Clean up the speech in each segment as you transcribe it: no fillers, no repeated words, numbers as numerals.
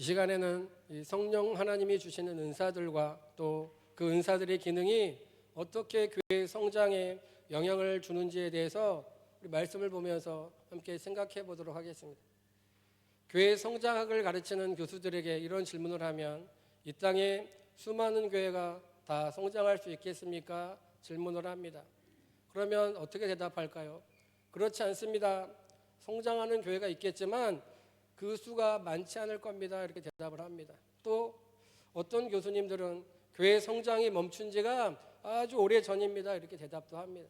이 시간에는 이 성령 하나님이 주시는 은사들과 또 그 은사들의 기능이 어떻게 교회의 성장에 영향을 주는지에 대해서 우리 말씀을 보면서 함께 생각해 보도록 하겠습니다. 교회 성장학을 가르치는 교수들에게 이런 질문을 하면 이 땅에 수많은 교회가 다 성장할 수 있겠습니까? 질문을 합니다. 그러면 어떻게 대답할까요? 그렇지 않습니다. 성장하는 교회가 있겠지만 그 수가 많지 않을 겁니다. 이렇게 대답을 합니다. 또 어떤 교수님들은 교회 성장이 멈춘 지가 아주 오래 전입니다. 이렇게 대답도 합니다.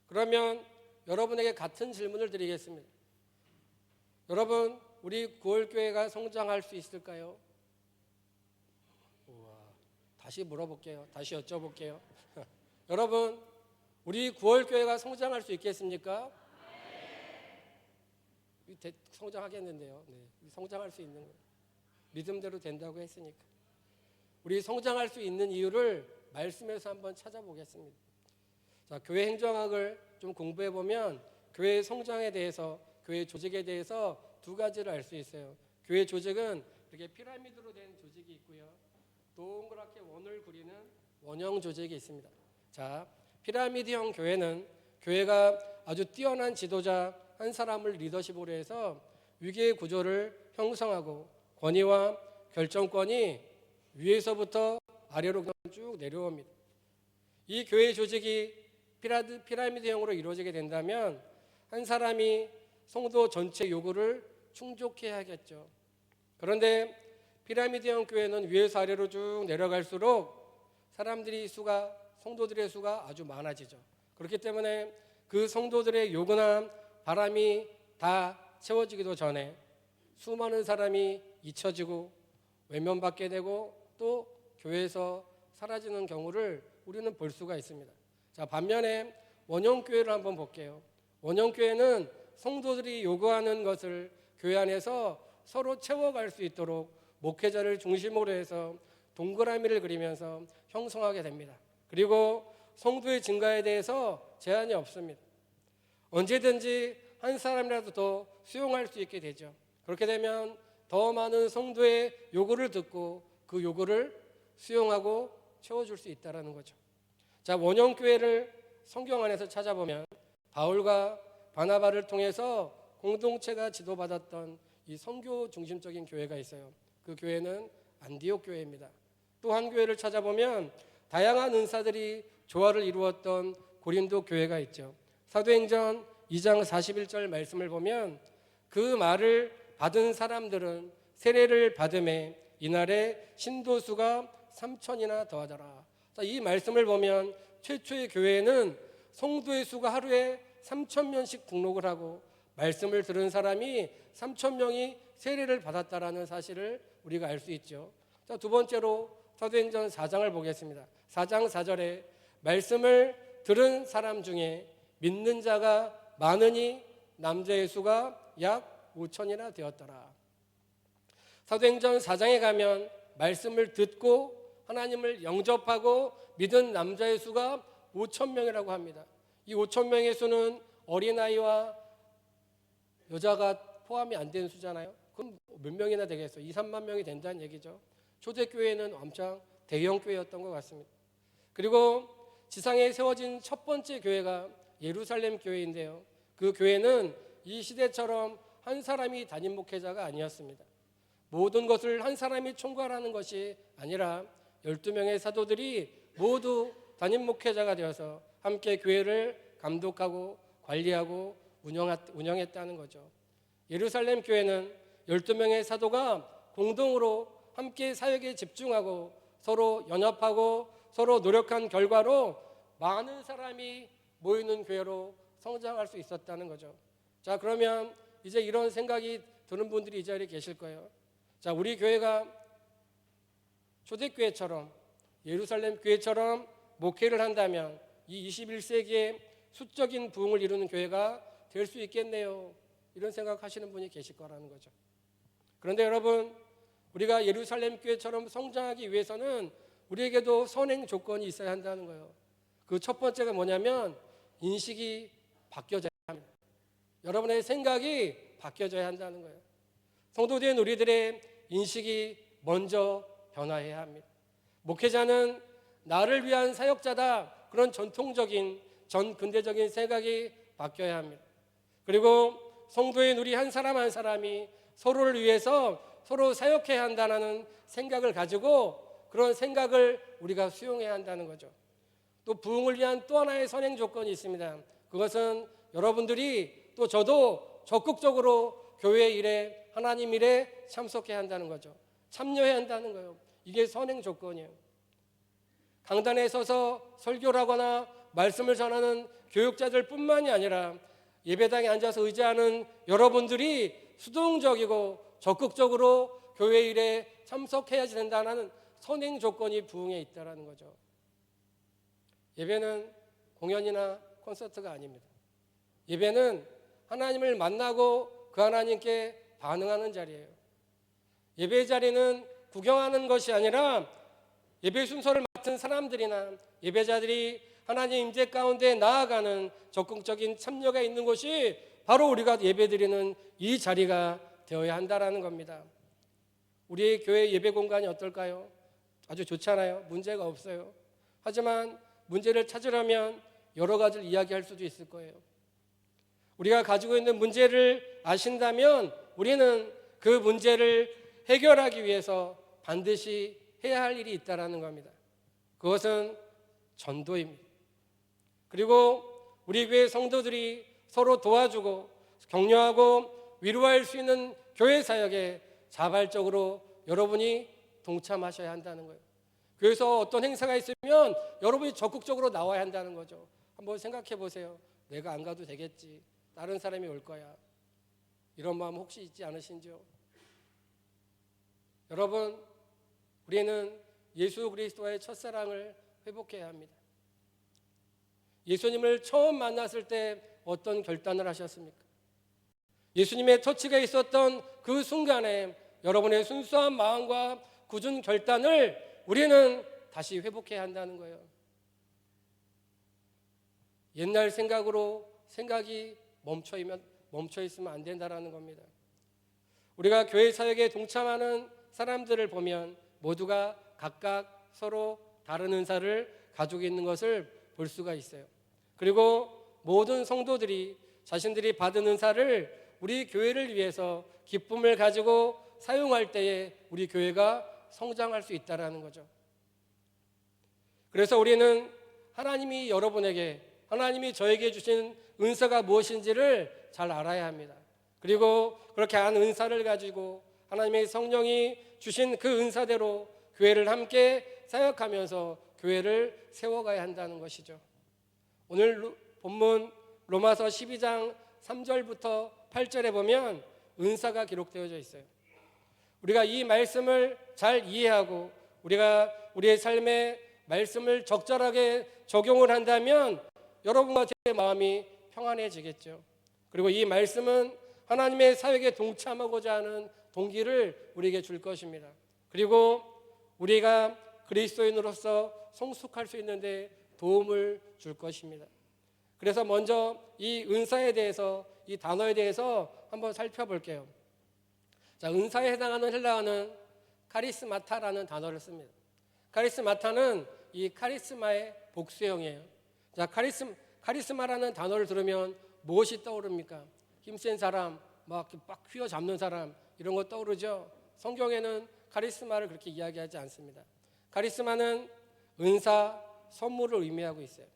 그러면 여러분에게 같은 질문을 드리겠습니다. 여러분, 우리 구월교회가 성장할 수 있을까요? 우와, 다시 물어볼게요. 다시 여쭤볼게요. 여러분, 우리 구월교회가 성장할 수 있겠습니까? 성장하겠는데요. 네, 성장할 수 있는 거예요. 믿음대로 된다고 했으니까. 우리 성장할 수 있는 이유를 말씀에서 한번 찾아보겠습니다. 자, 교회 행정학을 좀 공부해 보면 교회 성장에 대해서, 교회 조직에 대해서 두 가지를 알 수 있어요. 교회 조직은 이렇게 피라미드로 된 조직이 있고요. 동그랗게 원을 그리는 원형 조직이 있습니다. 자, 피라미드형 교회는 교회가 아주 뛰어난 지도자 한 사람을 리더십으로 해서 위계의 구조를 형성하고 권위와 결정권이 위에서부터 아래로 쭉 내려옵니다. 이 교회 조직이 피라미드형으로 이루어지게 된다면 한 사람이 성도 전체 요구를 충족해야겠죠. 그런데 피라미드형 교회는 위에서 아래로 쭉 내려갈수록 성도들의 수가 아주 많아지죠. 그렇기 때문에 그 성도들의 요구나 바람이 다 채워지기도 전에 수많은 사람이 잊혀지고 외면받게 되고 또 교회에서 사라지는 경우를 우리는 볼 수가 있습니다. 자, 반면에 원형교회를 한번 볼게요. 원형교회는 성도들이 요구하는 것을 교회 안에서 서로 채워갈 수 있도록 목회자를 중심으로 해서 동그라미를 그리면서 형성하게 됩니다. 그리고 성도의 증가에 대해서 제한이 없습니다. 언제든지 한 사람이라도 더 수용할 수 있게 되죠. 그렇게 되면 더 많은 성도의 요구를 듣고 그 요구를 수용하고 채워줄 수 있다는 거죠. 자, 원형교회를 성경 안에서 찾아보면 바울과 바나바를 통해서 공동체가 지도받았던 이 선교 중심적인 교회가 있어요. 그 교회는 안디옥 교회입니다. 또 한 교회를 찾아보면 다양한 은사들이 조화를 이루었던 고린도 교회가 있죠. 사도행전 2장 41절 말씀을 보면 그 말을 받은 사람들은 세례를 받음에 이날에 신도수가 3,000이나 더하더라. 자, 이 말씀을 보면 최초의 교회에는 성도의 수가 하루에 3,000명씩 등록을 하고 말씀을 들은 사람이 3,000명이 세례를 받았다라는 사실을 우리가 알 수 있죠. 자, 두 번째로 사도행전 4장을 보겠습니다. 4장 4절에 말씀을 들은 사람 중에 믿는 자가 많으니 남자의 수가 약 5,000이나 되었더라. 사도행전 4장에 가면 말씀을 듣고 하나님을 영접하고 믿은 남자의 수가 5,000명이라고 합니다. 이 5,000명의 수는 어린아이와 여자가 포함이 안 된 수잖아요. 그럼 몇 명이나 되겠어요? 2, 3만 명이 된다는 얘기죠. 초대교회는 엄청 대형 교회였던 것 같습니다. 그리고 지상에 세워진 첫 번째 교회가 예루살렘 교회인데요. 그 교회는 이 시대처럼 한 사람이 담임 목회자가 아니었습니다. 모든 것을 한 사람이 총괄하는 것이 아니라 12명의 사도들이 모두 담임 목회자가 되어서 함께 교회를 감독하고 관리하고 운영했다는 거죠. 예루살렘 교회는 12명의 사도가 공동으로 함께 사역에 집중하고 서로 연합하고 서로 노력한 결과로 많은 사람이 모이는 교회로 성장할 수 있었다는 거죠. 자, 그러면 이제 이런 생각이 드는 분들이 이 자리에 계실 거예요. 자, 우리 교회가 초대교회처럼 예루살렘 교회처럼 목회를 한다면 이 21세기에 수적인 부흥을 이루는 교회가 될 수 있겠네요. 이런 생각하시는 분이 계실 거라는 거죠. 그런데 여러분, 우리가 예루살렘 교회처럼 성장하기 위해서는 우리에게도 선행 조건이 있어야 한다는 거예요. 그 첫 번째가 뭐냐면 인식이 바뀌어져야 합니다. 여러분의 생각이 바뀌어져야 한다는 거예요. 성도된 우리들의 인식이 먼저 변화해야 합니다. 목회자는 나를 위한 사역자다, 그런 전통적인 전근대적인 생각이 바뀌어야 합니다. 그리고 성도인 우리 한 사람 한 사람이 서로를 위해서 서로 사역해야 한다는 생각을 가지고 그런 생각을 우리가 수용해야 한다는 거죠. 또 부흥을 위한 또 하나의 선행 조건이 있습니다. 그것은 여러분들이 또 저도 적극적으로 교회 일에, 하나님 일에 참석해야 한다는 거죠. 참여해야 한다는 거예요. 이게 선행 조건이에요. 강단에 서서 설교를 하거나 말씀을 전하는 교육자들 뿐만이 아니라 예배당에 앉아서 의지하는 여러분들이 수동적이고 적극적으로 교회 일에 참석해야 된다는 선행 조건이 부흥에 있다는 거죠. 예배는 공연이나 콘서트가 아닙니다. 예배는 하나님을 만나고 그 하나님께 반응하는 자리예요. 예배 자리는 구경하는 것이 아니라 예배 순서를 맡은 사람들이나 예배자들이 하나님 임재 가운데 나아가는 적극적인 참여가 있는 곳이 바로 우리가 예배드리는 이 자리가 되어야 한다는 겁니다. 우리의 교회 예배 공간이 어떨까요? 아주 좋잖아요. 문제가 없어요. 하지만 문제를 찾으려면 여러 가지를 이야기할 수도 있을 거예요. 우리가 가지고 있는 문제를 아신다면 우리는 그 문제를 해결하기 위해서 반드시 해야 할 일이 있다는 겁니다. 그것은 전도입니다. 그리고 우리 교회 성도들이 서로 도와주고 격려하고 위로할 수 있는 교회 사역에 자발적으로 여러분이 동참하셔야 한다는 거예요. 교회에서 어떤 행사가 있으면 여러분이 적극적으로 나와야 한다는 거죠. 한번 생각해 보세요. 내가 안 가도 되겠지. 다른 사람이 올 거야. 이런 마음 혹시 있지 않으신지요? 여러분, 우리는 예수 그리스도와의 첫사랑을 회복해야 합니다. 예수님을 처음 만났을 때 어떤 결단을 하셨습니까? 예수님의 터치가 있었던 그 순간에 여러분의 순수한 마음과 굳은 결단을 우리는 다시 회복해야 한다는 거예요. 옛날 생각으로 생각이 멈춰 있으면 안 된다는 겁니다. 우리가 교회 사역에 동참하는 사람들을 보면 모두가 각각 서로 다른 은사를 가지고 있는 것을 볼 수가 있어요. 그리고 모든 성도들이 자신들이 받은 은사를 우리 교회를 위해서 기쁨을 가지고 사용할 때에 우리 교회가 성장할 수 있다는 거죠. 그래서 우리는 하나님이 여러분에게, 하나님이 저에게 주신 은사가 무엇인지를 잘 알아야 합니다. 그리고 그렇게 한 은사를 가지고 하나님의 성령이 주신 그 은사대로 교회를 함께 사역하면서 교회를 세워가야 한다는 것이죠. 오늘 본문 로마서 12장 3절부터 8절에 보면 은사가 기록되어져 있어요. 우리가 이 말씀을 잘 이해하고 우리가 우리의 삶에 말씀을 적절하게 적용을 한다면 여러분과 제 마음이 평안해지겠죠. 그리고 이 말씀은 하나님의 사역에 동참하고자 하는 동기를 우리에게 줄 것입니다. 그리고 우리가 그리스도인으로서 성숙할 수 있는데 도움을 줄 것입니다. 그래서 먼저 이 은사에 대해서, 이 단어에 대해서 한번 살펴볼게요. 자, 은사에 해당하는 헬라어는 카리스마타라는 단어를 씁니다. 카리스마타는 이 카리스마의 복수형이에요. 자, 카리스마라는 단어를 들으면 무엇이 떠오릅니까? 힘센 사람, 막 휘어잡는 사람, 이런 거 떠오르죠? 성경에는 카리스마를 그렇게 이야기하지 않습니다. 카리스마는 은사, 선물을 의미하고 있어요.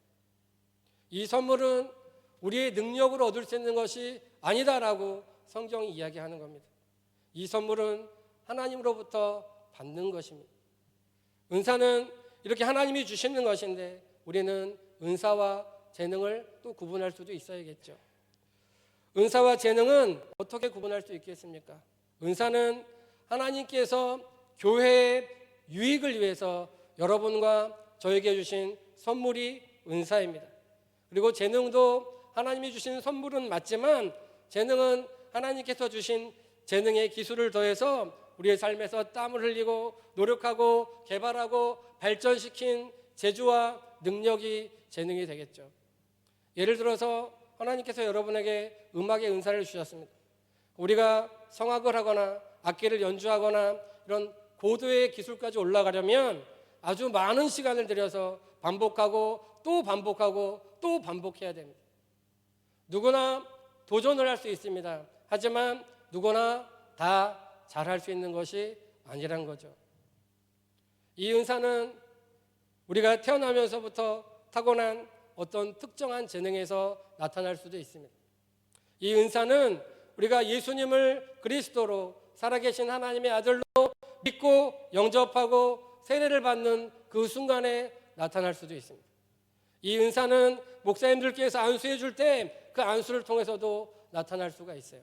이 선물은 우리의 능력으로 얻을 수 있는 것이 아니다라고 성경이 이야기하는 겁니다. 이 선물은 하나님으로부터 받는 것입니다. 은사는 이렇게 하나님이 주시는 것인데 우리는 은사와 재능을 또 구분할 수도 있어야겠죠. 은사와 재능은 어떻게 구분할 수 있겠습니까? 은사는 하나님께서 교회의 유익을 위해서 여러분과 저에게 주신 선물이 은사입니다. 그리고 재능도 하나님이 주신 선물은 맞지만 재능은 하나님께서 주신 재능의 기술을 더해서 우리의 삶에서 땀을 흘리고 노력하고 개발하고 발전시킨 재주와 능력이 재능이 되겠죠. 예를 들어서 하나님께서 여러분에게 음악의 은사를 주셨습니다. 우리가 성악을 하거나 악기를 연주하거나 이런 고도의 기술까지 올라가려면 아주 많은 시간을 들여서 반복하고 또 반복하고 또 반복해야 됩니다. 누구나 도전을 할 수 있습니다. 하지만 누구나 다 잘할 수 있는 것이 아니란 거죠. 이 은사는 우리가 태어나면서부터 타고난 어떤 특정한 재능에서 나타날 수도 있습니다. 이 은사는 우리가 예수님을 그리스도로 살아계신 하나님의 아들로 믿고 영접하고 세례를 받는 그 순간에 나타날 수도 있습니다. 이 은사는 목사님들께서 안수해 줄 때 그 안수를 통해서도 나타날 수가 있어요.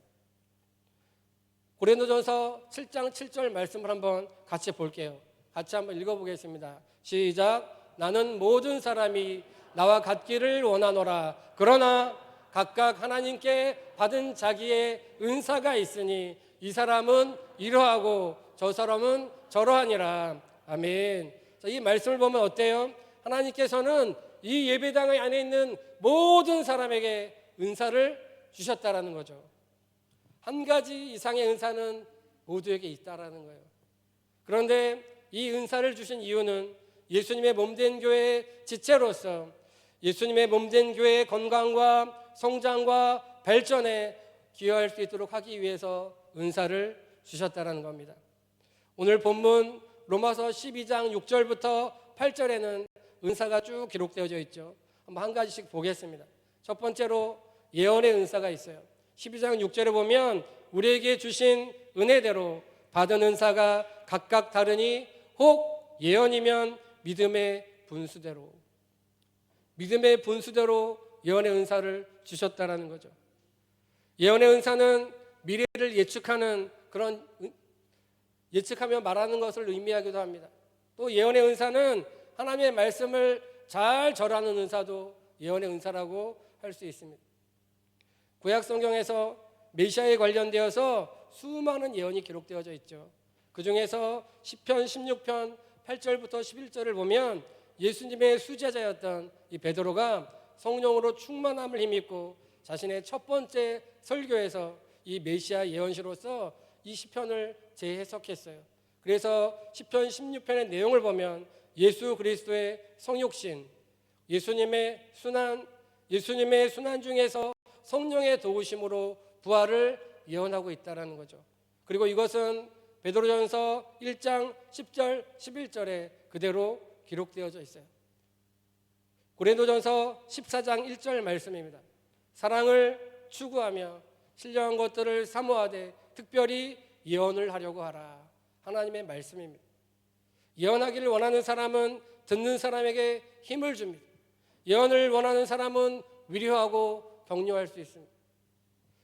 고린도전서 7장 7절 말씀을 한번 같이 볼게요. 같이 한번 읽어보겠습니다. 시작. 나는 모든 사람이 나와 같기를 원하노라. 그러나 각각 하나님께 받은 자기의 은사가 있으니 이 사람은 이러하고 저 사람은 저러하니라. 아멘. 이 말씀을 보면 어때요? 하나님께서는 이 예배당 안에 있는 모든 사람에게 은사를 주셨다라는 거죠. 한 가지 이상의 은사는 모두에게 있다라는 거예요. 그런데 이 은사를 주신 이유는 예수님의 몸된 교회의 지체로서 예수님의 몸된 교회의 건강과 성장과 발전에 기여할 수 있도록 하기 위해서 은사를 주셨다라는 겁니다. 오늘 본문 로마서 12장 6절부터 8절에는 은사가 쭉 기록되어져 있죠. 한번 한 가지씩 보겠습니다. 첫 번째로 예언의 은사가 있어요. 12장 6절에 보면 우리에게 주신 은혜대로 받은 은사가 각각 다르니 혹 예언이면 믿음의 분수대로 예언의 은사를 주셨다라는 거죠. 예언의 은사는 미래를 예측하는 그런 예측하며 말하는 것을 의미하기도 합니다. 또 예언의 은사는 하나님의 말씀을 잘 절하는 은사도 예언의 은사라고 할 수 있습니다. 구약 성경에서 메시아에 관련되어서 수많은 예언이 기록되어져 있죠. 그 중에서 시편 16편 8절부터 11절을 보면 예수님의 수제자였던 이 베드로가 성령으로 충만함을 힘입고 자신의 첫 번째 설교에서 이 메시아 예언시로서 이 시편을 재해석했어요. 그래서 시편 16편의 내용을 보면 예수 그리스도의 성육신, 예수님의 순환 중에서 성령의 도우심으로 부활을 예언하고 있다는 거죠. 그리고 이것은 베드로전서 1장 10절 11절에 그대로 기록되어져 있어요. 고린도전서 14장 1절 말씀입니다. 사랑을 추구하며 신령한 것들을 사모하되 특별히 예언을 하려고 하라. 하나님의 말씀입니다. 예언하기를 원하는 사람은 듣는 사람에게 힘을 줍니다. 예언을 원하는 사람은 위로하고 격려할 수 있습니다.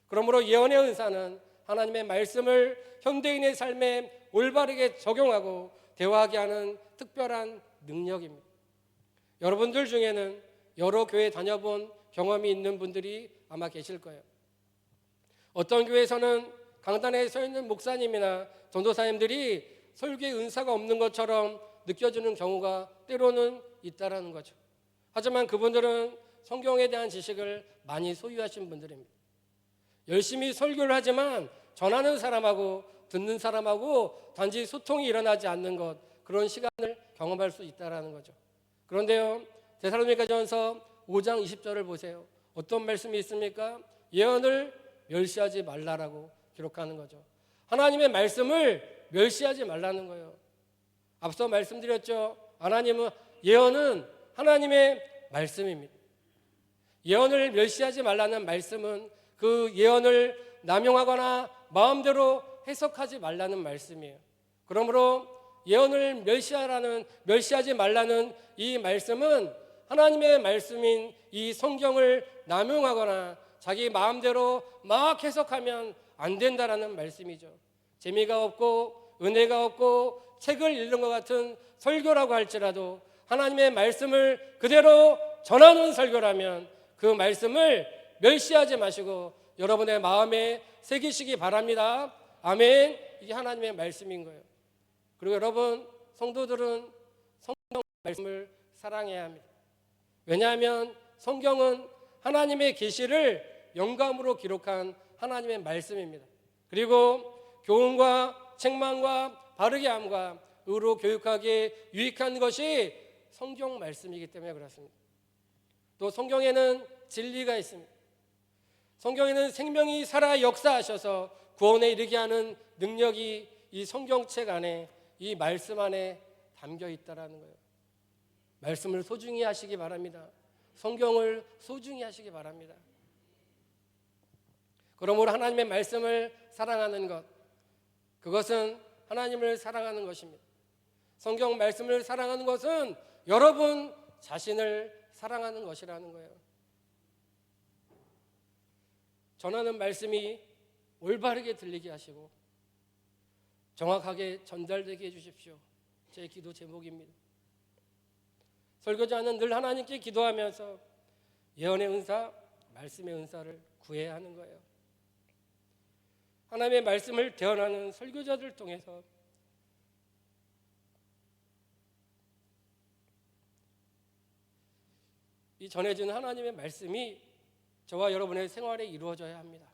그러므로 예언의 은사는 하나님의 말씀을 현대인의 삶에 올바르게 적용하고 대화하게 하는 특별한 능력입니다. 여러분들 중에는 여러 교회 다녀본 경험이 있는 분들이 아마 계실 거예요. 어떤 교회에서는 강단에 서 있는 목사님이나 전도사님들이 설교에 은사가 없는 것처럼 느껴지는 경우가 때로는 있다라는 거죠. 하지만 그분들은 성경에 대한 지식을 많이 소유하신 분들입니다. 열심히 설교를 하지만 전하는 사람하고 듣는 사람하고 단지 소통이 일어나지 않는 것, 그런 시간을 경험할 수 있다라는 거죠. 그런데요, 데살로니가전서 5장 20절을 보세요. 어떤 말씀이 있습니까? 예언을 멸시하지 말라라고 기록하는 거죠. 하나님의 말씀을 멸시하지 말라는 거예요. 앞서 말씀드렸죠. 예언은 하나님의 말씀입니다. 예언을 멸시하지 말라는 말씀은 그 예언을 남용하거나 마음대로 해석하지 말라는 말씀이에요. 그러므로 예언을 멸시하지 말라는 이 말씀은 하나님의 말씀인 이 성경을 남용하거나 자기 마음대로 막 해석하면 안 된다라는 말씀이죠. 재미가 없고 은혜가 없고 책을 읽는 것 같은 설교라고 할지라도 하나님의 말씀을 그대로 전하는 설교라면 그 말씀을 멸시하지 마시고 여러분의 마음에 새기시기 바랍니다. 아멘. 이게 하나님의 말씀인 거예요. 그리고 여러분 성도들은 성경 말씀을 사랑해야 합니다. 왜냐하면 성경은 하나님의 계시를 영감으로 기록한 하나님의 말씀입니다. 그리고 교훈과 책망과 바르게 함과 의로 교육하기에 유익한 것이 성경 말씀이기 때문에 그렇습니다. 또 성경에는 진리가 있습니다. 성경에는 생명이 살아 역사하셔서 구원에 이르게 하는 능력이 이 성경책 안에, 이 말씀 안에 담겨 있다라는 거예요. 말씀을 소중히 하시기 바랍니다. 성경을 소중히 하시기 바랍니다. 그러므로 하나님의 말씀을 사랑하는 것, 그것은 하나님을 사랑하는 것입니다. 성경 말씀을 사랑하는 것은 여러분 자신을 사랑하는 것이라는 거예요. 전하는 말씀이 올바르게 들리게 하시고 정확하게 전달되게 해주십시오. 제 기도 제목입니다. 설교자는 늘 하나님께 기도하면서 예언의 은사, 말씀의 은사를 구해야 하는 거예요. 하나님의 말씀을 대언하는 설교자들을 통해서 이 전해지는 하나님의 말씀이 저와 여러분의 생활에 이루어져야 합니다.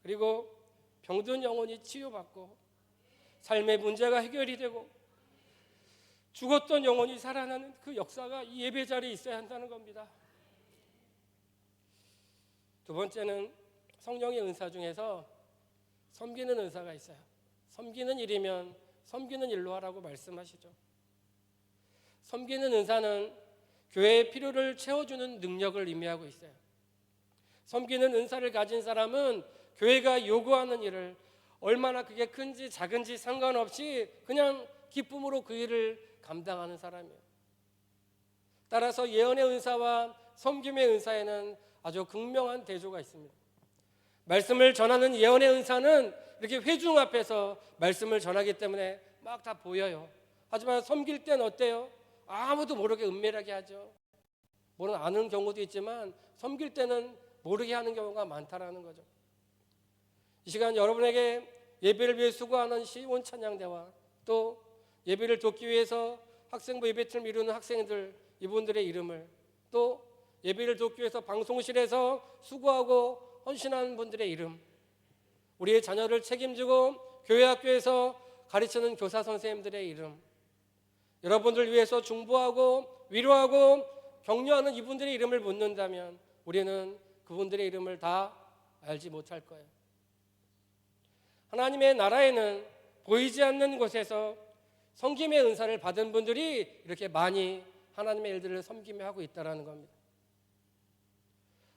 그리고 병든 영혼이 치유받고 삶의 문제가 해결이 되고 죽었던 영혼이 살아나는 그 역사가 이 예배 자리에 있어야 한다는 겁니다. 두 번째는 성령의 은사 중에서 섬기는 은사가 있어요. 섬기는 일이면 섬기는 일로 하라고 말씀하시죠. 섬기는 은사는 교회의 필요를 채워주는 능력을 의미하고 있어요. 섬기는 은사를 가진 사람은 교회가 요구하는 일을 얼마나 그게 큰지 작은지 상관없이 그냥 기쁨으로 그 일을 감당하는 사람이에요. 따라서 예언의 은사와 섬김의 은사에는 아주 극명한 대조가 있습니다. 말씀을 전하는 예언의 은사는 이렇게 회중 앞에서 말씀을 전하기 때문에 막 다 보여요. 하지만 섬길 땐 어때요? 아무도 모르게 은밀하게 하죠. 물론 아는 경우도 있지만 섬길 때는 모르게 하는 경우가 많다라는 거죠. 이 시간 여러분에게 예배를 위해 수고하는 시온 찬양대와 또 예배를 돕기 위해서 학생부 예배팀을 이루는 학생들, 이분들의 이름을, 또 예배를 돕기 위해서 방송실에서 수고하고 헌신하는 분들의 이름, 우리의 자녀를 책임지고 교회 학교에서 가르치는 교사 선생님들의 이름, 여러분들 위해서 중보하고 위로하고 격려하는 이분들의 이름을 묻는다면 우리는 그분들의 이름을 다 알지 못할 거예요. 하나님의 나라에는 보이지 않는 곳에서 섬김의 은사를 받은 분들이 이렇게 많이 하나님의 일들을 섬기며 하고 있다는 겁니다.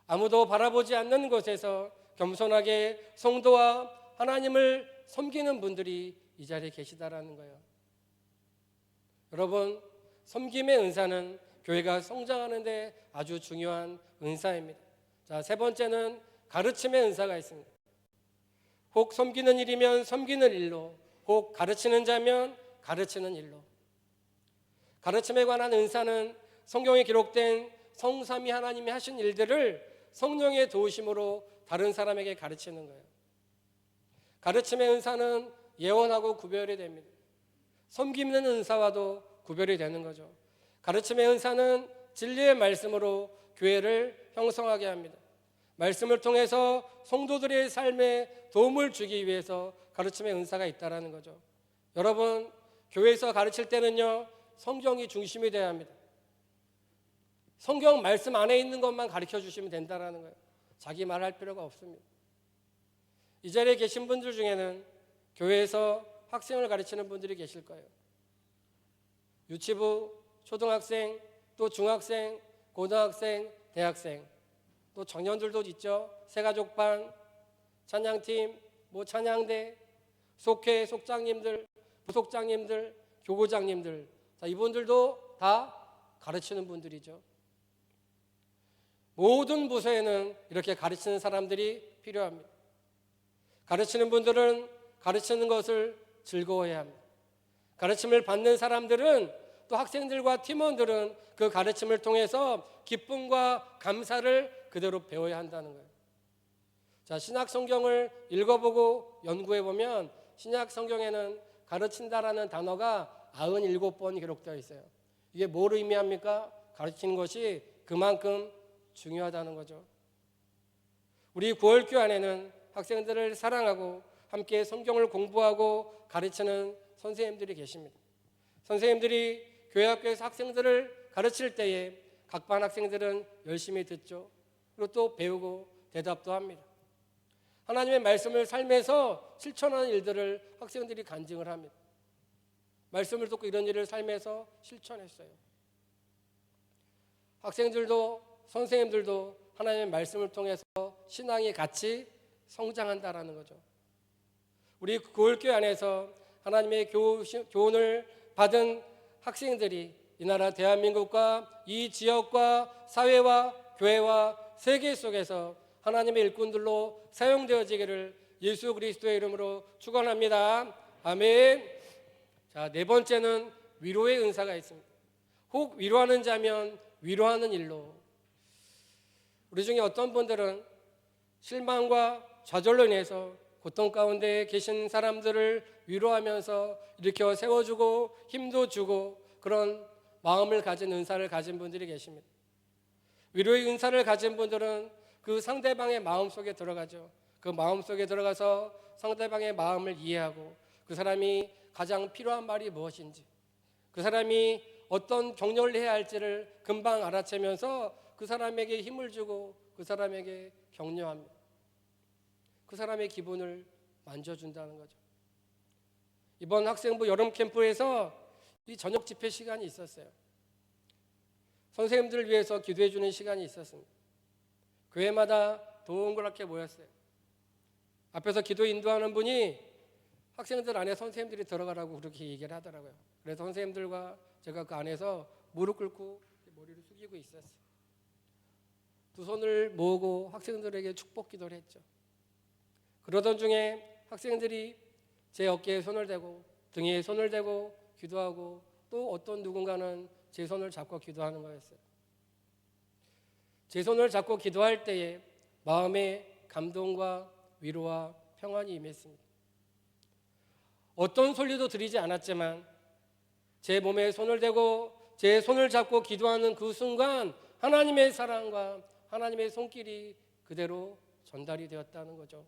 아무도 바라보지 않는 곳에서 겸손하게 성도와 하나님을 섬기는 분들이 이 자리에 계시다라는 거예요. 여러분, 섬김의 은사는 교회가 성장하는 데 아주 중요한 은사입니다. 자, 세 번째는 가르침의 은사가 있습니다. 혹 섬기는 일이면 섬기는 일로, 혹 가르치는 자면 가르치는 일로. 가르침에 관한 은사는 성경에 기록된 성삼위 하나님이 하신 일들을 성령의 도우심으로 다른 사람에게 가르치는 거예요. 가르침의 은사는 예언하고 구별이 됩니다. 섬기는 은사와도 구별이 되는 거죠. 가르침의 은사는 진리의 말씀으로 교회를 형성하게 합니다. 말씀을 통해서 성도들의 삶에 도움을 주기 위해서 가르침의 은사가 있다는 거죠. 여러분, 교회에서 가르칠 때는요, 성경이 중심이 되어야 합니다. 성경 말씀 안에 있는 것만 가르쳐 주시면 된다는 거예요. 자기 말할 필요가 없습니다. 이 자리에 계신 분들 중에는 교회에서 학생을 가르치는 분들이 계실 거예요. 유치부, 초등학생, 또 중학생, 고등학생, 대학생, 또 청년들도 있죠. 새가족반, 찬양팀, 찬양대, 속회, 속장님들, 부속장님들, 교구장님들, 자, 이분들도 다 가르치는 분들이죠. 모든 부서에는 이렇게 가르치는 사람들이 필요합니다. 가르치는 분들은 가르치는 것을 즐거워해야 합니다. 가르침을 받는 사람들은, 또 학생들과 팀원들은 그 가르침을 통해서 기쁨과 감사를 그대로 배워야 한다는 거예요. 자, 신약 성경을 읽어보고 연구해보면 신약 성경에는 가르친다라는 단어가 97번 기록되어 있어요. 이게 뭘 의미합니까? 가르치는 것이 그만큼 중요하다는 거죠. 우리 구월교 안에는 학생들을 사랑하고 함께 성경을 공부하고 가르치는 선생님들이 계십니다. 선생님들이 교회 학교에서 학생들을 가르칠 때에 각 반 학생들은 열심히 듣죠. 그리고 또 배우고 대답도 합니다. 하나님의 말씀을 삶에서 실천하는 일들을 학생들이 간증을 합니다. 말씀을 듣고 이런 일을 삶에서 실천했어요. 학생들도 선생님들도 하나님의 말씀을 통해서 신앙이 같이 성장한다라는 거죠. 우리 고을교회 안에서 하나님의 교훈을 받은 학생들이 이 나라 대한민국과 이 지역과 사회와 교회와 세계 속에서 하나님의 일꾼들로 사용되어지기를 예수 그리스도의 이름으로 축원합니다. 아멘. 자, 네 번째는 위로의 은사가 있습니다. 혹 위로하는 자면 위로하는 일로. 우리 중에 어떤 분들은 실망과 좌절로 인해서 고통 가운데 계신 사람들을 위로하면서 일으켜 세워주고 힘도 주고 그런 마음을 가진 은사를 가진 분들이 계십니다. 위로의 은사를 가진 분들은 그 상대방의 마음속에 들어가죠. 그 마음속에 들어가서 상대방의 마음을 이해하고 그 사람이 가장 필요한 말이 무엇인지, 그 사람이 어떤 격려를 해야 할지를 금방 알아채면서 그 사람에게 힘을 주고 그 사람에게 격려합니다. 그 사람의 기분을 만져준다는 거죠. 이번 학생부 여름 캠프에서 이 저녁 집회 시간이 있었어요. 선생님들을 위해서 기도해 주는 시간이 있었습니다. 교회마다 동그랗게 모였어요. 앞에서 기도 인도하는 분이 학생들 안에 선생님들이 들어가라고 그렇게 얘기를 하더라고요. 그래서 선생님들과 제가 그 안에서 무릎 꿇고 머리를 숙이고 있었어요. 두 손을 모으고 학생들에게 축복 기도를 했죠. 그러던 중에 학생들이 제 어깨에 손을 대고 등에 손을 대고 기도하고 또 어떤 누군가는 제 손을 잡고 기도하는 거였어요. 제 손을 잡고 기도할 때에 마음에 감동과 위로와 평안이 임했습니다. 어떤 소리도 들리지 않았지만 제 몸에 손을 대고 제 손을 잡고 기도하는 그 순간 하나님의 사랑과 하나님의 손길이 그대로 전달이 되었다는 거죠.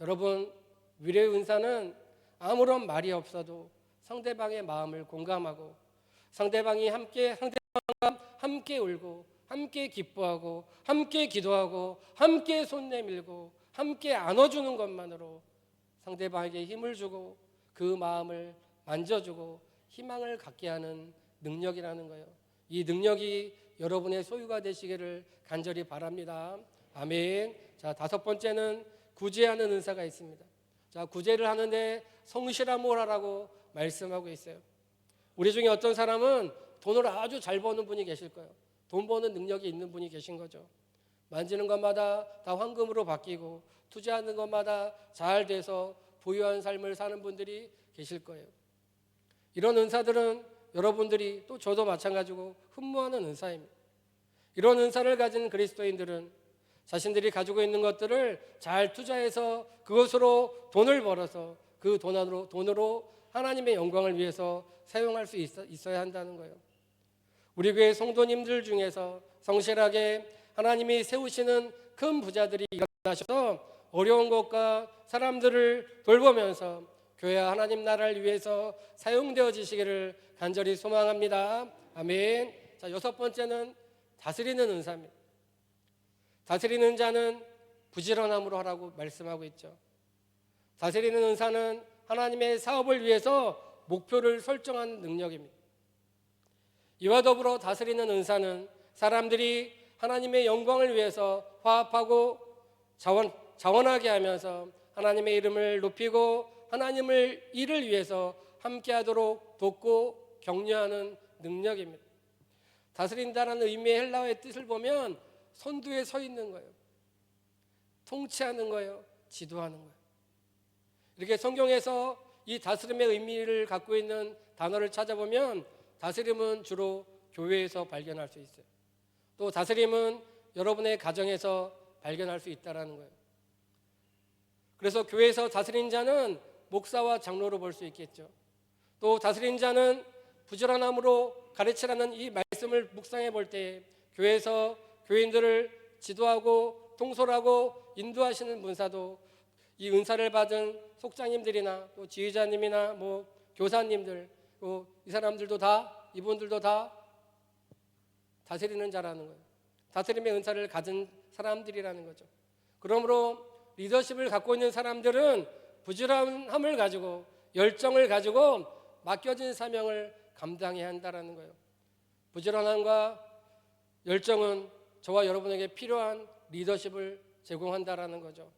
여러분, 위로의 은사는 아무런 말이 없어도 상대방의 마음을 공감하고 상대방과 함께 울고 함께 기뻐하고 함께 기도하고 함께 손 내밀고 함께 안아주는 것만으로 상대방에게 힘을 주고 그 마음을 만져주고 희망을 갖게 하는 능력이라는 거예요. 이 능력이 여러분의 소유가 되시기를 간절히 바랍니다. 아멘. 자, 다섯 번째는 구제하는 은사가 있습니다. 자, 구제를 하는데 성실함을 하라고 말씀하고 있어요. 우리 중에 어떤 사람은 돈을 아주 잘 버는 분이 계실 거예요. 돈 버는 능력이 있는 분이 계신 거죠. 만지는 것마다 다 황금으로 바뀌고 투자하는 것마다 잘 돼서 부유한 삶을 사는 분들이 계실 거예요. 이런 은사들은 여러분들이 또 저도 마찬가지고 흠모하는 은사입니다. 이런 은사를 가진 그리스도인들은 자신들이 가지고 있는 것들을 잘 투자해서 그것으로 돈을 벌어서 그 돈으로 하나님의 영광을 위해서 사용할 수 있어야 한다는 거예요. 우리 교회 성도님들 중에서 성실하게 하나님이 세우시는 큰 부자들이 일어나셔서 어려운 것과 사람들을 돌보면서 교회와 하나님 나라를 위해서 사용되어지시기를 간절히 소망합니다. 아멘. 자, 여섯 번째는 다스리는 은사입니다. 다스리는 자는 부지런함으로 하라고 말씀하고 있죠. 다스리는 은사는 하나님의 사업을 위해서 목표를 설정하는 능력입니다. 이와 더불어 다스리는 은사는 사람들이 하나님의 영광을 위해서 화합하고 자원하게 하면서 하나님의 이름을 높이고 하나님을 일을 위해서 함께하도록 돕고 격려하는 능력입니다. 다스린다라는 의미의 헬라어의 뜻을 보면 선두에 서 있는 거예요. 통치하는 거예요. 지도하는 거예요. 이렇게 성경에서 이 다스림의 의미를 갖고 있는 단어를 찾아보면 다스림은 주로 교회에서 발견할 수 있어요. 또 다스림은 여러분의 가정에서 발견할 수 있다는 거예요. 그래서 교회에서 다스린 자는 목사와 장로로 볼 수 있겠죠. 또 다스린 자는 부지런함으로 가르치라는 이 말씀을 묵상해 볼 때 교회에서 교인들을 지도하고 통솔하고 인도하시는 문사도 이 은사를 받은 속장님들이나 또 지휘자님이나 뭐 교사님들, 또 이 사람들도 다, 이분들도 다 다스리는 자라는 거예요. 다스림의 은사를 가진 사람들이라는 거죠. 그러므로 리더십을 갖고 있는 사람들은 부지런함을 가지고 열정을 가지고 맡겨진 사명을 감당해야 한다는 거예요. 부지런함과 열정은 저와 여러분에게 필요한 리더십을 제공한다라는 거죠.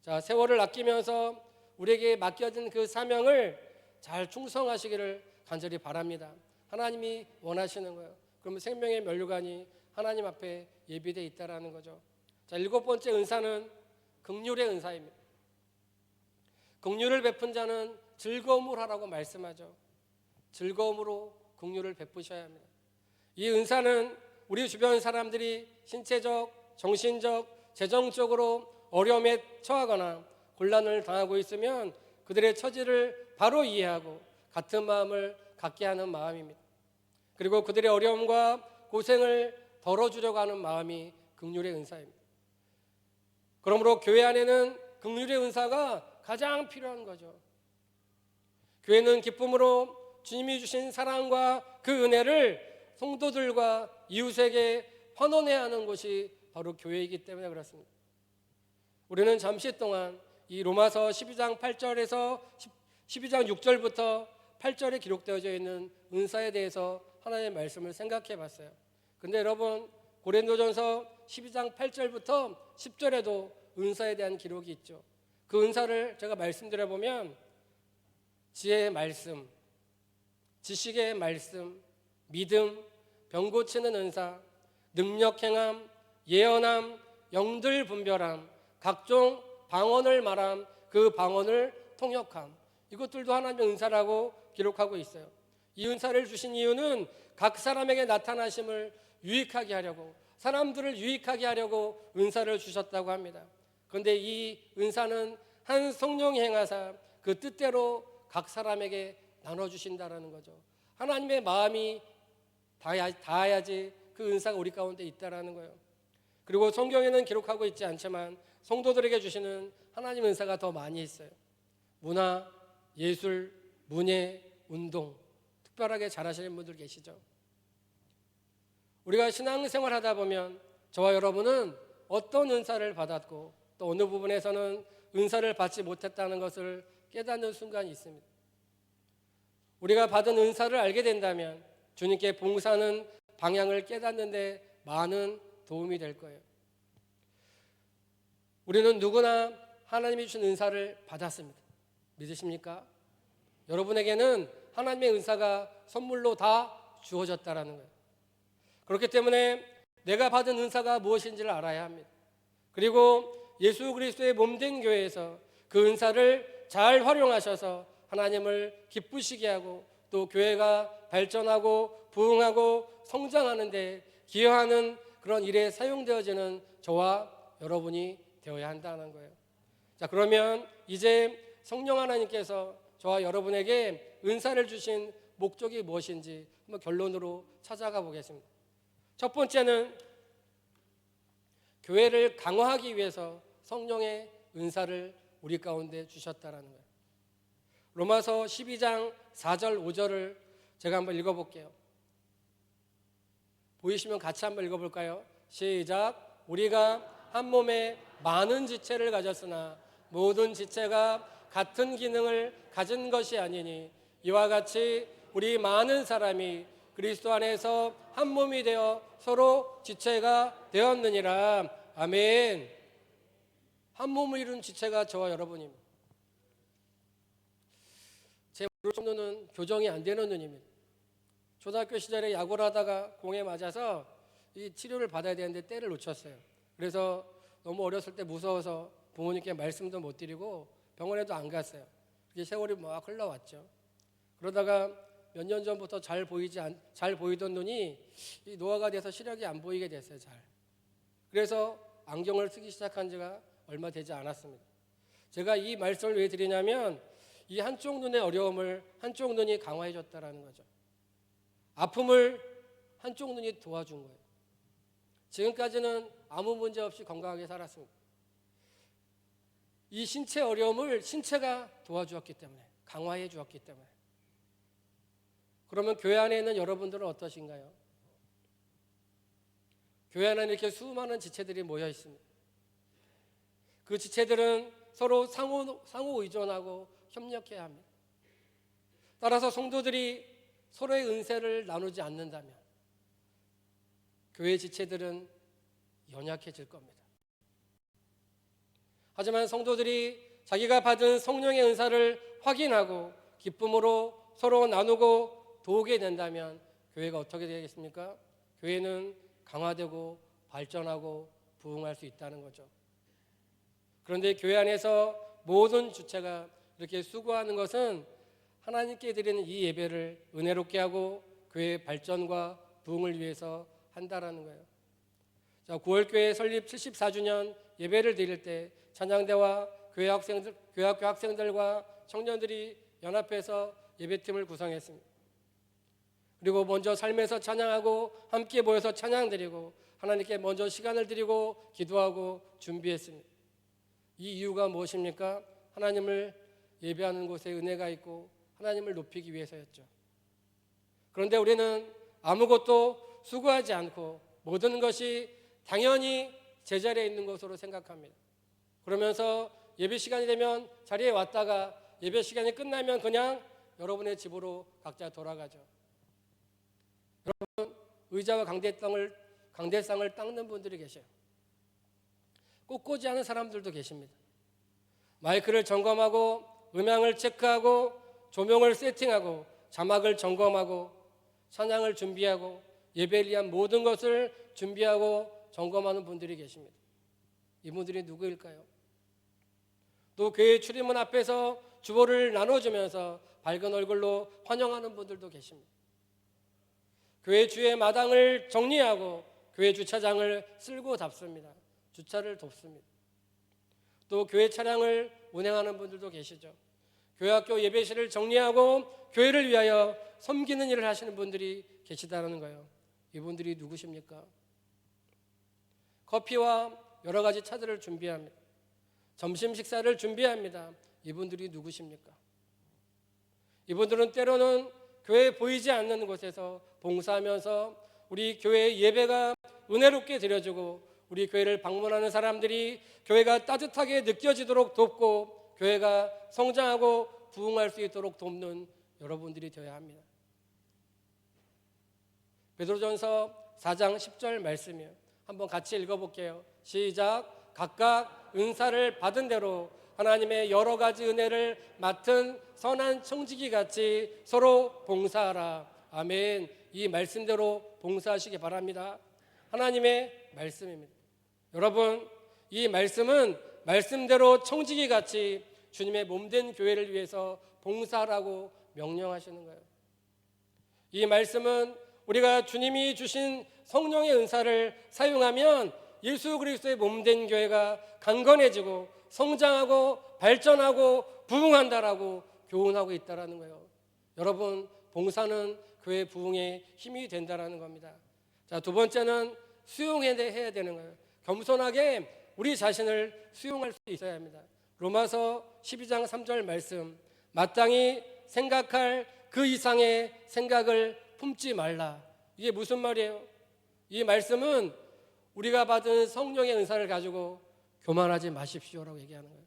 자, 세월을 아끼면서 우리에게 맡겨진 그 사명을 잘 충성하시기를 간절히 바랍니다. 하나님이 원하시는 거예요. 그러면 생명의 면류관이 하나님 앞에 예비되어 있다라는 거죠. 자, 7번째 은사는 긍휼의 은사입니다. 긍휼을 베푼 자는 즐거움을 하라고 말씀하죠. 즐거움으로 긍휼을 베푸셔야 합니다. 이 은사는 우리 주변 사람들이 신체적, 정신적, 재정적으로 어려움에 처하거나 곤란을 당하고 있으면 그들의 처지를 바로 이해하고 같은 마음을 갖게 하는 마음입니다. 그리고 그들의 어려움과 고생을 덜어주려고 하는 마음이 긍휼의 은사입니다. 그러므로 교회 안에는 긍휼의 은사가 가장 필요한 거죠. 교회는 기쁨으로 주님이 주신 사랑과 그 은혜를 성도들과 이웃에게 환원해야 하는 곳이 바로 교회이기 때문에 그렇습니다. 우리는 잠시 동안 이 로마서 12장 8절에서 12장 6절부터 8절에 기록되어져 있는 은사에 대해서 하나님의 말씀을 생각해 봤어요. 근데 여러분, 고린도전서 12장 8절부터 10절에도 은사에 대한 기록이 있죠. 그 은사를 제가 말씀드려 보면 지혜의 말씀, 지식의 말씀, 믿음, 병 고치는 은사, 능력 행함, 예언함, 영들 분별함, 각종 방언을 말함, 그 방언을 통역함, 이것들도 하나님의 은사라고 기록하고 있어요. 이 은사를 주신 이유는 각 사람에게 나타나심을 유익하게 하려고, 사람들을 유익하게 하려고 은사를 주셨다고 합니다. 그런데 이 은사는 한 성령이 행하사 그 뜻대로 각 사람에게 나눠주신다는 거죠. 하나님의 마음이 닿아야지 그 은사가 우리 가운데 있다는 거예요. 그리고 성경에는 기록하고 있지 않지만 성도들에게 주시는 하나님 은사가 더 많이 있어요. 문화, 예술, 문예, 운동, 특별하게 잘하시는 분들 계시죠. 우리가 신앙생활 하다 보면 저와 여러분은 어떤 은사를 받았고 또 어느 부분에서는 은사를 받지 못했다는 것을 깨닫는 순간이 있습니다. 우리가 받은 은사를 알게 된다면 주님께 봉사하는 방향을 깨닫는 데 많은 도움이 될 거예요. 우리는 누구나 하나님이 주신 은사를 받았습니다. 믿으십니까? 여러분에게는 하나님의 은사가 선물로 다 주어졌다라는 거예요. 그렇기 때문에 내가 받은 은사가 무엇인지를 알아야 합니다. 그리고 예수 그리스도의 몸된 교회에서 그 은사를 잘 활용하셔서 하나님을 기쁘시게 하고 또 교회가 발전하고 부흥하고 성장하는 데 기여하는 그런 일에 사용되어지는 저와 여러분이 되어야 한다는 거예요. 자, 그러면 이제 성령 하나님께서 저와 여러분에게 은사를 주신 목적이 무엇인지 한번 결론으로 찾아가 보겠습니다. 첫 번째는 교회를 강화하기 위해서 성령의 은사를 우리 가운데 주셨다라는 거예요. 로마서 12장 4절 5절을 제가 한번 읽어볼게요. 보이시면 같이 한번 읽어볼까요? 시작. 우리가 한 몸에 많은 지체를 가졌으나 모든 지체가 같은 기능을 가진 것이 아니니 이와 같이 우리 많은 사람이 그리스도 안에서 한 몸이 되어 서로 지체가 되었느니라. 아멘. 한 몸을 이룬 지체가 저와 여러분입니다. 제 오른쪽 눈은 교정이 안 되는 눈입니다. 초등학교 시절에 야구를 하다가 공에 맞아서 이 치료를 받아야 되는데 때를 놓쳤어요. 그래서 너무 어렸을 때 무서워서 부모님께 말씀도 못 드리고 병원에도 안 갔어요. 그게 세월이 막 흘러왔죠. 그러다가 몇 년 전부터 잘 보이던 눈이 이 노화가 돼서 시력이 안 보이게 됐어요. 잘. 그래서 안경을 쓰기 시작한 지가 얼마 되지 않았습니다. 제가 이 말씀을 왜 드리냐면 이 한쪽 눈의 어려움을 한쪽 눈이 강화해 줬다라는 거죠. 아픔을 한쪽 눈이 도와준 거예요. 지금까지는 아무 문제 없이 건강하게 살았습니다. 이 신체 어려움을 신체가 도와주었기 때문에, 강화해 주었기 때문에. 그러면 교회 안에 있는 여러분들은 어떠신가요? 교회 안에 이렇게 수많은 지체들이 모여 있습니다. 그 지체들은 서로 상호 의존하고 협력해야 합니다. 따라서 성도들이 서로의 은혜를 나누지 않는다면 교회 지체들은 연약해질 겁니다. 하지만 성도들이 자기가 받은 성령의 은사를 확인하고 기쁨으로 서로 나누고 도우게 된다면 교회가 어떻게 되겠습니까? 교회는 강화되고 발전하고 부흥할 수 있다는 거죠. 그런데 교회 안에서 모든 주체가 이렇게 수고하는 것은 하나님께 드리는 이 예배를 은혜롭게 하고 교회의 발전과 부흥을 위해서 한다라는 거예요. 자, 9월교회 설립 74주년 예배를 드릴 때 찬양대와 교회학교 학생들과 청년들이 연합해서 예배팀을 구성했습니다. 그리고 먼저 삶에서 찬양하고 함께 모여서 찬양 드리고 하나님께 먼저 시간을 드리고 기도하고 준비했습니다. 이 이유가 무엇입니까? 하나님을 예배하는 곳에 은혜가 있고 하나님을 높이기 위해서였죠. 그런데 우리는 아무것도 수고하지 않고 모든 것이 당연히 제자리에 있는 것으로 생각합니다. 그러면서 예배 시간이 되면 자리에 왔다가 예배 시간이 끝나면 그냥 여러분의 집으로 각자 돌아가죠. 여러분, 의자와 강대상을 닦는 분들이 계셔요. 꽂고지 않은 사람들도 계십니다. 마이크를 점검하고 음향을 체크하고 조명을 세팅하고 자막을 점검하고 찬양을 준비하고 예배를 위한 모든 것을 준비하고 점검하는 분들이 계십니다. 이분들이 누구일까요? 또 교회 출입문 앞에서 주보를 나눠주면서 밝은 얼굴로 환영하는 분들도 계십니다. 교회 주의 마당을 정리하고 교회 주차장을 쓸고 닦습니다. 주차를 돕습니다. 또 교회 차량을 운행하는 분들도 계시죠. 교회학교 예배실을 정리하고 교회를 위하여 섬기는 일을 하시는 분들이 계시다는 거예요. 이분들이 누구십니까? 커피와 여러 가지 차들을 준비합니다. 점심 식사를 준비합니다. 이분들이 누구십니까? 이분들은 때로는 교회에 보이지 않는 곳에서 봉사하면서 우리 교회의 예배가 은혜롭게 드려지고 우리 교회를 방문하는 사람들이 교회가 따뜻하게 느껴지도록 돕고 교회가 성장하고 부흥할 수 있도록 돕는 여러분들이 되어야 합니다. 베드로전서 4장 10절 말씀이에요. 한번 같이 읽어볼게요. 시작. 각각 은사를 받은 대로 하나님의 여러 가지 은혜를 맡은 선한 청지기 같이 서로 봉사하라. 아멘. 이 말씀대로 봉사하시기 바랍니다. 하나님의 말씀입니다. 여러분, 이 말씀은 말씀대로 청지기 같이 주님의 몸된 교회를 위해서 봉사하라고 명령하시는 거예요. 이 말씀은 우리가 주님이 주신 성령의 은사를 사용하면 예수 그리스도의 몸된 교회가 강건해지고 성장하고 발전하고 부흥한다라고 교훈하고 있다라는 거예요. 여러분, 봉사는 교회 부흥의 힘이 된다라는 겁니다. 자, 두 번째는 수용해야 되는 거예요. 겸손하게 우리 자신을 수용할 수 있어야 합니다. 로마서 12장 3절 말씀, 마땅히 생각할 그 이상의 생각을 품지 말라. 이게 무슨 말이에요? 이 말씀은 우리가 받은 성령의 은사를 가지고 교만하지 마십시오라고 얘기하는 거예요.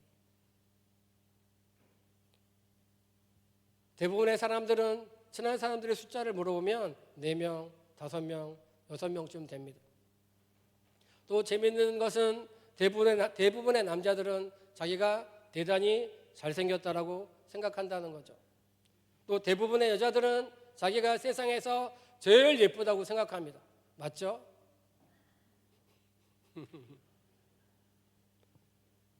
대부분의 사람들은 친한 사람들의 숫자를 물어보면 4명, 5명, 6명쯤 됩니다. 또 재미있는 것은 대부분의 남자들은 자기가 대단히 잘생겼다라고 생각한다는 거죠. 또 대부분의 여자들은 자기가 세상에서 제일 예쁘다고 생각합니다. 맞죠?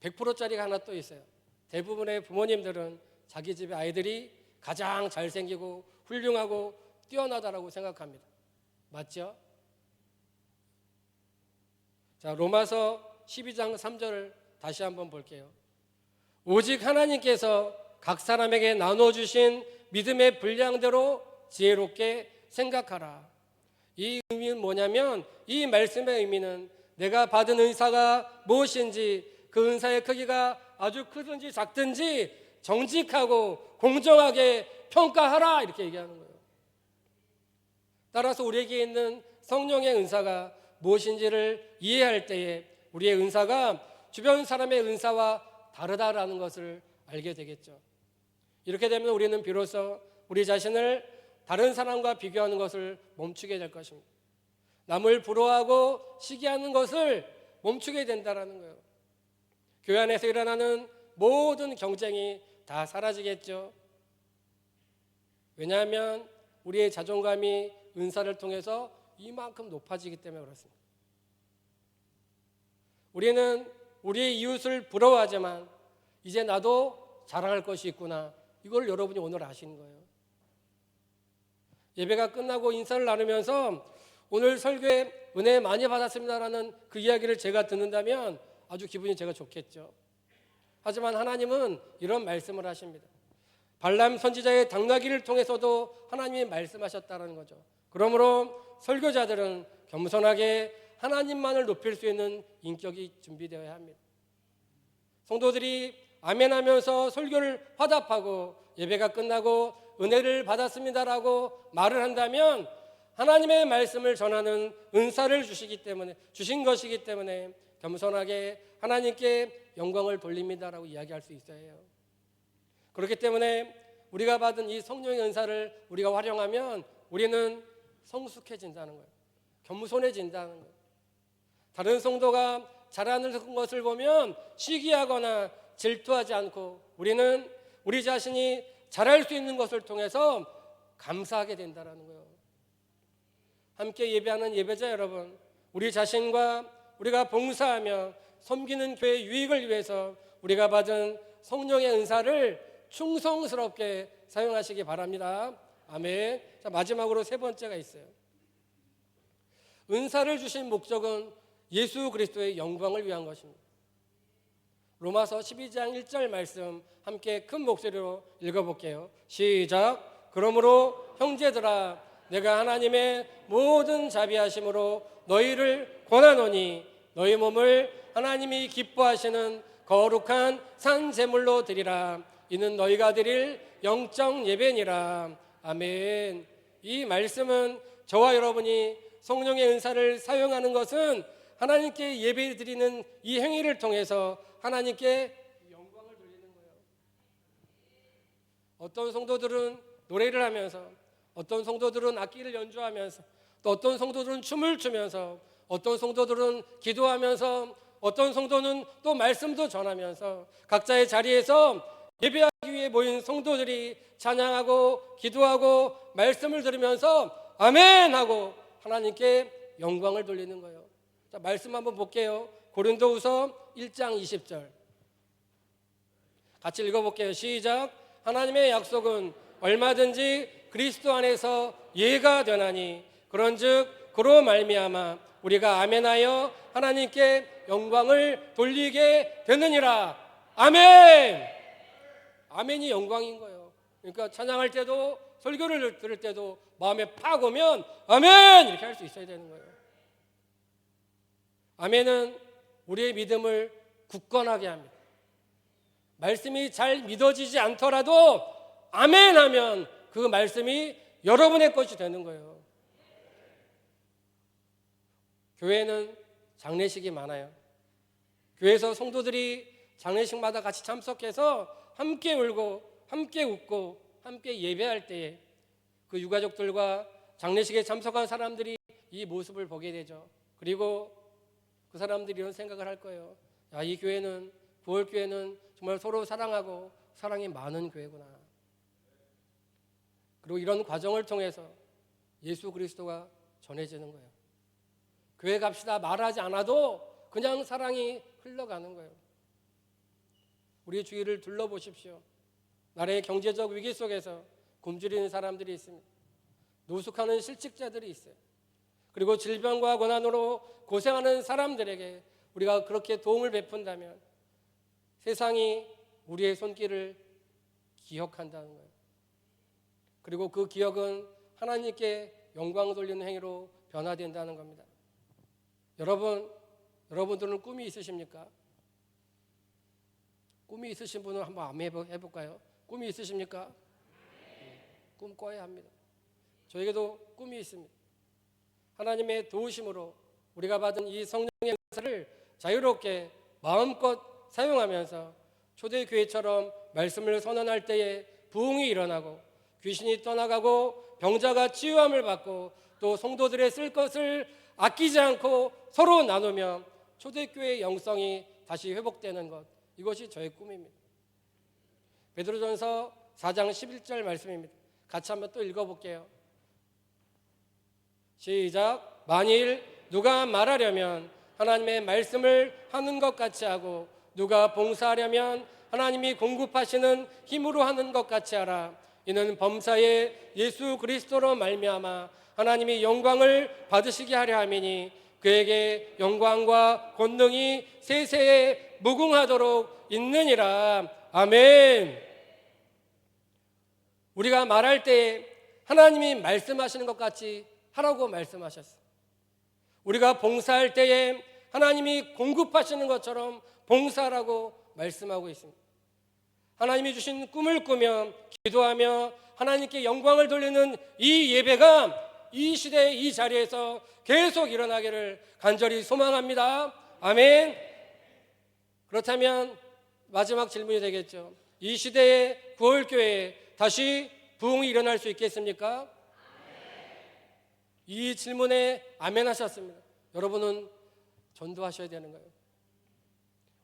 100%짜리가 하나 또 있어요. 대부분의 부모님들은 자기 집의 아이들이 가장 잘생기고 훌륭하고 뛰어나다라고 생각합니다. 맞죠? 자, 로마서 12장 3절을 다시 한번 볼게요. 오직 하나님께서 각 사람에게 나눠주신 믿음의 분량대로 지혜롭게 생각하라. 이 의미는 뭐냐면 이 말씀의 의미는 내가 받은 은사가 무엇인지 그 은사의 크기가 아주 크든지 작든지 정직하고 공정하게 평가하라 이렇게 얘기하는 거예요. 따라서 우리에게 있는 성령의 은사가 무엇인지를 이해할 때에 우리의 은사가 주변 사람의 은사와 다르다라는 것을 알게 되겠죠. 이렇게 되면 우리는 비로소 우리 자신을 다른 사람과 비교하는 것을 멈추게 될 것입니다. 남을 부러워하고 시기하는 것을 멈추게 된다라는 거예요. 교회 안에서 일어나는 모든 경쟁이 다 사라지겠죠. 왜냐하면 우리의 자존감이 은사를 통해서 이만큼 높아지기 때문에 그렇습니다. 우리는 우리의 이웃을 부러워하지만 이제 나도 자랑할 것이 있구나. 이걸 여러분이 오늘 아시는 거예요. 예배가 끝나고 인사를 나누면서 오늘 설교에 은혜 많이 받았습니다라는 그 이야기를 제가 듣는다면 아주 기분이 제가 좋겠죠. 하지만 하나님은 이런 말씀을 하십니다. 발람 선지자의 당나귀를 통해서도 하나님이 말씀하셨다는 거죠. 그러므로 설교자들은 겸손하게 하나님만을 높일 수 있는 인격이 준비되어야 합니다. 성도들이 아멘하면서 설교를 화답하고 예배가 끝나고 은혜를 받았습니다라고 말을 한다면 하나님의 말씀을 전하는 은사를 주신 것이기 때문에 겸손하게 하나님께 영광을 돌립니다라고 이야기할 수 있어야 해요. 그렇기 때문에 우리가 받은 이 성령의 은사를 우리가 활용하면 우리는 성숙해진다는 거예요. 겸손해진다는 거예요. 다른 성도가 잘하는 것을 보면 시기하거나 질투하지 않고 우리는 우리 자신이 잘할 수 있는 것을 통해서 감사하게 된다는 거예요. 함께 예배하는 예배자 여러분, 우리 자신과 우리가 봉사하며 섬기는 교회의 유익을 위해서 우리가 받은 성령의 은사를 충성스럽게 사용하시기 바랍니다. 아멘. 자, 마지막으로 세 번째가 있어요. 은사를 주신 목적은 예수 그리스도의 영광을 위한 것입니다. 로마서 12장 1절 말씀 함께 큰 목소리로 읽어볼게요. 시작. 그러므로 형제들아 내가 하나님의 모든 자비하심으로 너희를 권하노니 너희 몸을 하나님이 기뻐하시는 거룩한 산 제물로 드리라. 이는 너희가 드릴 영적 예배니라. 아멘. 이 말씀은 저와 여러분이 성령의 은사를 사용하는 것은 하나님께 예배 드리는 이 행위를 통해서 하나님께 영광을 돌리는 거예요. 어떤 성도들은 노래를 하면서, 어떤 성도들은 악기를 연주하면서, 또 어떤 성도들은 춤을 추면서, 어떤 성도들은 기도하면서, 어떤 성도는 또 말씀도 전하면서 각자의 자리에서 예배하기 위해 모인 성도들이 찬양하고 기도하고 말씀을 들으면서 아멘 하고 하나님께 영광을 돌리는 거예요. 자, 말씀 한번 볼게요. 고린도후서 1장 20절 같이 읽어볼게요. 시작. 하나님의 약속은 얼마든지 그리스도 안에서 예가 되나니 그런즉 그로 말미암아 우리가 아멘하여 하나님께 영광을 돌리게 되느니라. 아멘. 아멘이 영광인 거예요. 그러니까 찬양할 때도 설교를 들을 때도 마음에 팍 오면 아멘 이렇게 할 수 있어야 되는 거예요. 아멘은 우리의 믿음을 굳건하게 합니다. 말씀이 잘 믿어지지 않더라도 아멘 하면 그 말씀이 여러분의 것이 되는 거예요. 교회는 장례식이 많아요. 교회에서 성도들이 장례식마다 같이 참석해서 함께 울고 함께 웃고 함께 예배할 때에 그 유가족들과 장례식에 참석한 사람들이 이 모습을 보게 되죠. 그리고 그 사람들이 이런 생각을 할 거예요. 야, 이 교회는 부월교회는 정말 서로 사랑하고 사랑이 많은 교회구나. 그리고 이런 과정을 통해서 예수 그리스도가 전해지는 거예요. 교회 갑시다 말하지 않아도 그냥 사랑이 흘러가는 거예요. 우리 주위를 둘러보십시오. 나라의 경제적 위기 속에서 굶주리는 사람들이 있습니다. 노숙하는 실직자들이 있어요. 그리고 질병과 고난으로 고생하는 사람들에게 우리가 그렇게 도움을 베푼다면 세상이 우리의 손길을 기억한다는 거예요. 그리고 그 기억은 하나님께 영광 돌리는 행위로 변화된다는 겁니다. 여러분들은 꿈이 있으십니까? 꿈이 있으신 분은 한번 해볼까요? 꿈이 있으십니까? 꿈 꿔야 합니다. 저에게도 꿈이 있습니다. 하나님의 도우심으로 우리가 받은 이 성령의 은사를 자유롭게 마음껏 사용하면서 초대교회처럼 말씀을 선언할 때에 부흥이 일어나고 귀신이 떠나가고 병자가 치유함을 받고 또 성도들의 쓸 것을 아끼지 않고 서로 나누며 초대교회의 영성이 다시 회복되는 것, 이것이 저의 꿈입니다. 베드로전서 4장 11절 말씀입니다. 같이 한번 또 읽어볼게요. 시작. 만일 누가 말하려면 하나님의 말씀을 하는 것 같이 하고 누가 봉사하려면 하나님이 공급하시는 힘으로 하는 것 같이 하라. 이는 범사에 예수 그리스도로 말미암아 하나님이 영광을 받으시게 하려 함이니 그에게 영광과 권능이 세세에 무궁하도록 있느니라. 아멘. 우리가 말할 때 하나님이 말씀하시는 것 같이 하라고 말씀하셨어요. 우리가 봉사할 때에 하나님이 공급하시는 것처럼 봉사라고 말씀하고 있습니다. 하나님이 주신 꿈을 꾸며 기도하며 하나님께 영광을 돌리는 이 예배가 이 시대의 이 자리에서 계속 일어나기를 간절히 소망합니다. 아멘. 그렇다면 마지막 질문이 되겠죠. 이 시대의 구월교회에 다시 부흥이 일어날 수 있겠습니까? 이 질문에 아멘 하셨습니다. 여러분은 전도하셔야 되는 거예요.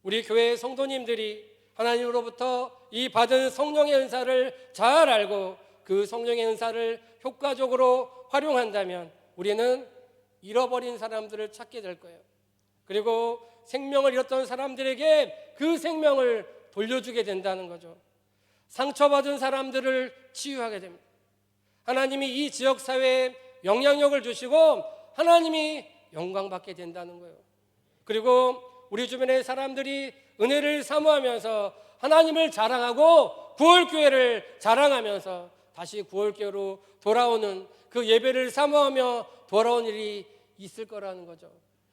우리 교회 성도님들이 하나님으로부터 이 받은 성령의 은사를 잘 알고 그 성령의 은사를 효과적으로 활용한다면 우리는 잃어버린 사람들을 찾게 될 거예요. 그리고 생명을 잃었던 사람들에게 그 생명을 돌려주게 된다는 거죠. 상처받은 사람들을 치유하게 됩니다. 하나님이 이 지역사회에 영향력을 주시고 하나님이 영광받게 된다는 거예요. 그리고 우리 주변의 사람들이 은혜를 사모하면서 하나님을 자랑하고 구월교회를 자랑하면서 다시 구월교회로 돌아오는 그 예배를 사모하며 돌아온 일이 있을 거라는 거죠.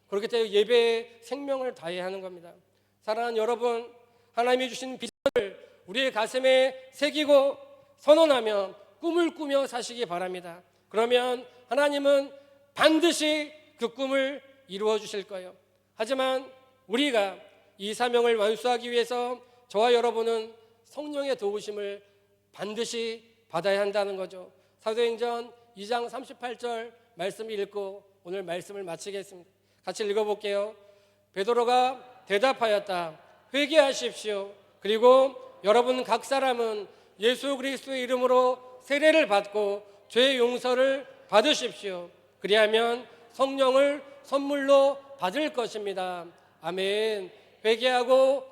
그렇기 때문에 예배에 생명을 다해야 하는 겁니다. 사랑하는 여러분, 하나님이 주신 비전을 우리의 가슴에 새기고 선언하며 꿈을 꾸며 사시기 바랍니다. 그러면 하나님은 반드시 그 꿈을 이루어 주실 거예요. 하지만 우리가 이 사명을 완수하기 위해서 저와 여러분은 성령의 도우심을 반드시 받아야 한다는 거죠. 사도행전 2장 38절 말씀 읽고 오늘 말씀을 마치겠습니다. 같이 읽어볼게요. 베드로가 대답하였다. 회개하십시오. 그리고 여러분 각 사람은 예수 그리스도의 이름으로 세례를 받고 죄 용서를 받으십시오. 그리하면 성령을 선물로 받을 것입니다. 아멘. 회개하고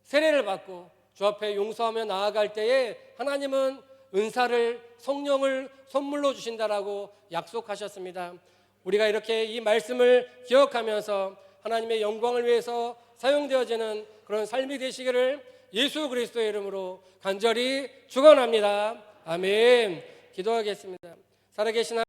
세례를 받고 주 앞에 용서하며 나아갈 때에 하나님은 은사를 성령을 선물로 주신다라고 약속하셨습니다. 우리가 이렇게 이 말씀을 기억하면서 하나님의 영광을 위해서 사용되어지는 그런 삶이 되시기를 예수 그리스도의 이름으로 간절히 축원합니다. 아멘. 기도하겠습니다. 살아계신